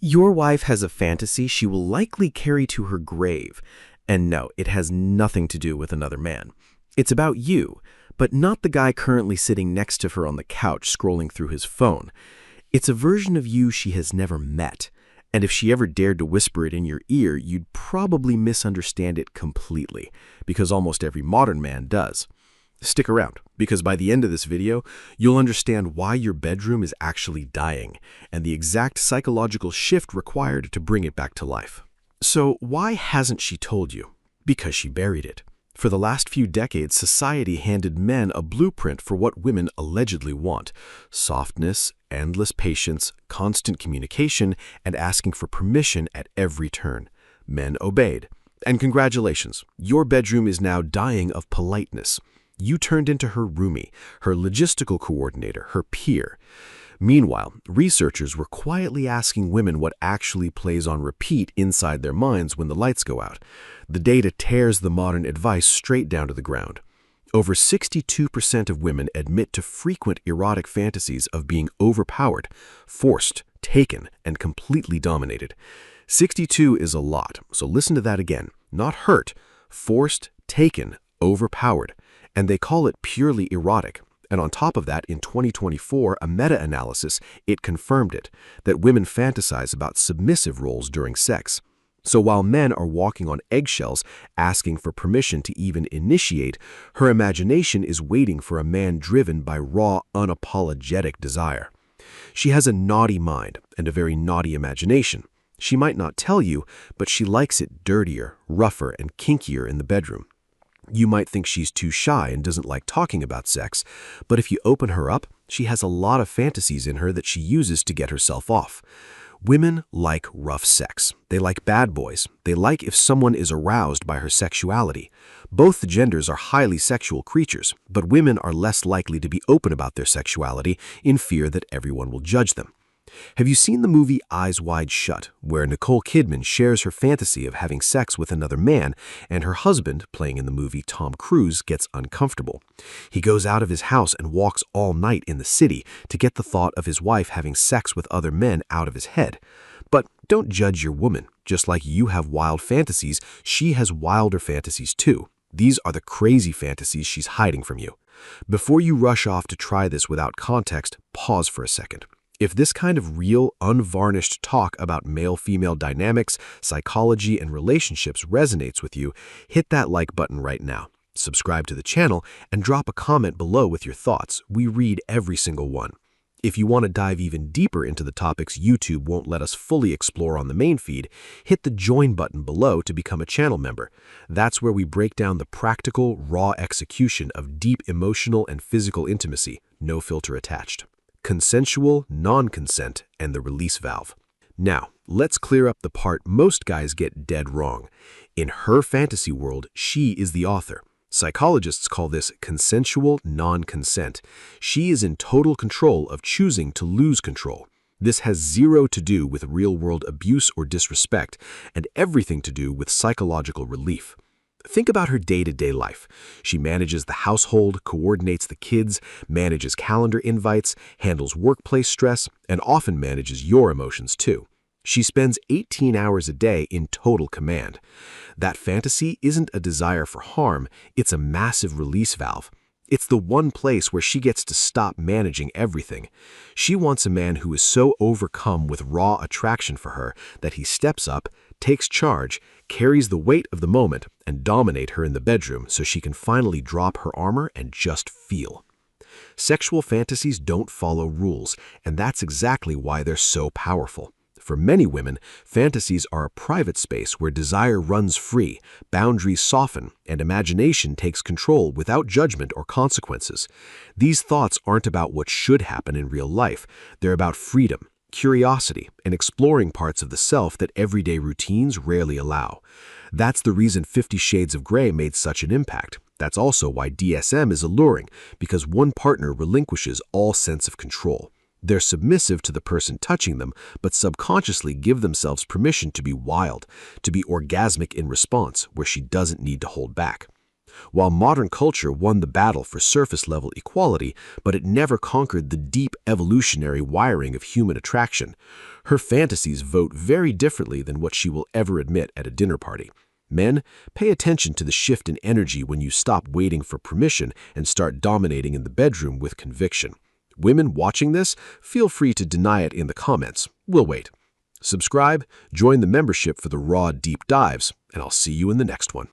Your wife has a fantasy she will likely carry to her grave. And no, it has nothing to do with another man. It's about you, but not the guy currently sitting next to her on the couch scrolling through his phone. It's a version of you she has never met. And if she ever dared to whisper it in your ear, you'd probably misunderstand it completely, because almost every modern man does. Stick around, because by the end of this video, you'll understand why your bedroom is actually dying, and the exact psychological shift required to bring it back to life. So why hasn't she told you? Because she buried it. For the last few decades, society handed men a blueprint for what women allegedly want: softness, endless patience, constant communication, and asking for permission at every turn. Men obeyed. And congratulations, your bedroom is now dying of politeness. You turned into her roomie, her logistical coordinator, her peer. Meanwhile, researchers were quietly asking women what actually plays on repeat inside their minds when the lights go out. The data tears the modern advice straight down to the ground. Over 62% of women admit to frequent erotic fantasies of being overpowered, forced, taken, and completely dominated. 62 is a lot, so listen to that again. Not hurt, forced, taken, overpowered. And they call it purely erotic. And on top of that, in 2024, a meta-analysis, it confirmed it, that women fantasize about submissive roles during sex. So while men are walking on eggshells, asking for permission to even initiate, her imagination is waiting for a man driven by raw, unapologetic desire. She has a naughty mind and a very naughty imagination. She might not tell you, but she likes it dirtier, rougher, and kinkier in the bedroom. You might think she's too shy and doesn't like talking about sex, but if you open her up, she has a lot of fantasies in her that she uses to get herself off. Women like rough sex. They like bad boys. They like if someone is aroused by her sexuality. Both genders are highly sexual creatures, but women are less likely to be open about their sexuality in fear that everyone will judge them. Have you seen the movie Eyes Wide Shut, where Nicole Kidman shares her fantasy of having sex with another man, and her husband, playing in the movie Tom Cruise, gets uncomfortable? He goes out of his house and walks all night in the city to get the thought of his wife having sex with other men out of his head. But don't judge your woman. Just like you have wild fantasies, she has wilder fantasies too. These are the crazy fantasies she's hiding from you. Before you rush off to try this without context, pause for a second. If this kind of real, unvarnished talk about male-female dynamics, psychology, and relationships resonates with you, hit that like button right now. Subscribe to the channel and drop a comment below with your thoughts. We read every single one. If you want to dive even deeper into the topics YouTube won't let us fully explore on the main feed, hit the join button below to become a channel member. That's where we break down the practical, raw execution of deep emotional and physical intimacy, no filter attached. Consensual, non-consent, and the release valve. Now, let's clear up the part most guys get dead wrong. In her fantasy world, she is the author. Psychologists call this consensual non-consent. She is in total control of choosing to lose control. This has zero to do with real-world abuse or disrespect, and everything to do with psychological relief. Think about her day-to-day life. She manages the household, coordinates the kids, manages calendar invites, handles workplace stress, and often manages your emotions too. She spends 18 hours a day in total command. That fantasy isn't a desire for harm, it's a massive release valve. It's the one place where she gets to stop managing everything. She wants a man who is so overcome with raw attraction for her that he steps up, takes charge, carries the weight of the moment, and dominate her in the bedroom so she can finally drop her armor and just feel. Sexual fantasies don't follow rules, and that's exactly why they're so powerful. For many women, fantasies are a private space where desire runs free, boundaries soften, and imagination takes control without judgment or consequences. These thoughts aren't about what should happen in real life. They're about freedom, curiosity, and exploring parts of the self that everyday routines rarely allow. That's the reason 50 Shades of Grey made such an impact. That's also why DSM is alluring, because one partner relinquishes all sense of control. They're submissive to the person touching them, but subconsciously give themselves permission to be wild, to be orgasmic in response, where she doesn't need to hold back. While modern culture won the battle for surface-level equality, but it never conquered the deep evolutionary wiring of human attraction. Her fantasies vote very differently than what she will ever admit at a dinner party. Men, pay attention to the shift in energy when you stop waiting for permission and start dominating in the bedroom with conviction. Women watching this, feel free to deny it in the comments. We'll wait. Subscribe, join the membership for the raw deep dives, and I'll see you in the next one.